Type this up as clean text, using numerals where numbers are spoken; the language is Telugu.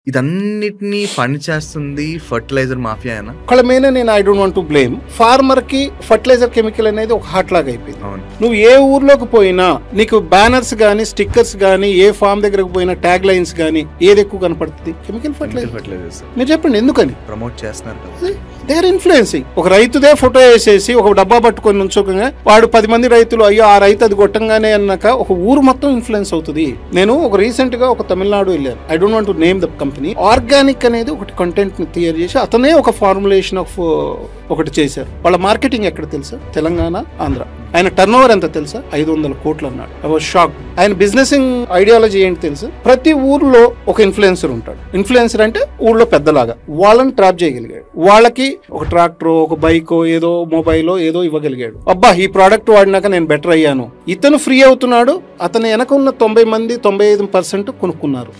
ఇదన్నిటిని ఫండ్ చేస్తుంది ఫర్టిలైజర్ మాఫియానా? ఒకళ్ళ మీద నేను I don't want to blame. Farmer కి ఫర్టిలైజర్ కెమికల్ అనేది ఒక హార్ట్ లాగా అయిపోయింది. నువ్వు ఏ ఊర్లోకి పోయినా నీకు బ్యానర్స్ గానీ స్టిక్కర్స్ గానీ ఏ ఫార్మ్ దగ్గరకు పోయినా ట్యాగ్ లైన్స్ గానీ ఏది ఎక్కువ కనపడుతుంది? Chemical fertilizer. మీరు చెప్పండి ఎందుకని ప్రమోట్ చేస్తున్నారు? They are influencing. ఒక రైతుదే ఫోటో వేసేసి ఒక డబ్బా పట్టుకొని నుంచోకంగా వాడు 10 మంది రైతులు అయ్యో ఆ రైతు అది కొట్టంగానే అన్నాక ఒక ఊరు మొత్తం ఇన్ఫ్లుయెన్స్ అవుతుంది. నేను ఒక రీసెంట్ గా ఒక తమిళనాడు వెళ్ళాను. I don't want to name the company. Organic అనేది ఒకటి కంటెంట్ ని తయారు చేసి అతనే ఒక ఫార్ములేషన్ ఆఫ్ ఒకటి చేశారు. వాళ్ళ మార్కెటింగ్ ఎక్కడ తెలుసా? తెలంగాణ, ఆంధ్ర. ఆయన టర్న్ ఓవర్ ఎంత తెలుసా? 500 కోట్లు అన్నాడు. I was shock. ఆయన బిజినెసింగ్ ఐడియాలజీ ఏంటి తెలుసా? ప్రతి ఊర్లో ఒక ఇన్ఫ్లుయెన్సర్ ఉంటాడు. ఇన్ఫ్లుయెన్సర్ అంటే ఊళ్ళో పెద్దలాగా వాళ్ళని ట్రాప్ చేయగలిగాడు. వాళ్ళకి ఒక ట్రాక్టర్, ఒక బైక్, ఏదో మొబైల్ ఏదో ఇవ్వగలిగాడు. అబ్బా ఈ ప్రోడక్ట్ వాడినాక నేను బెటర్ అయ్యాను. ఇతను ఫ్రీ అవుతున్నాడు. అతను వెనక ఉన్న 90 మంది 95% కొనుక్కున్నారు.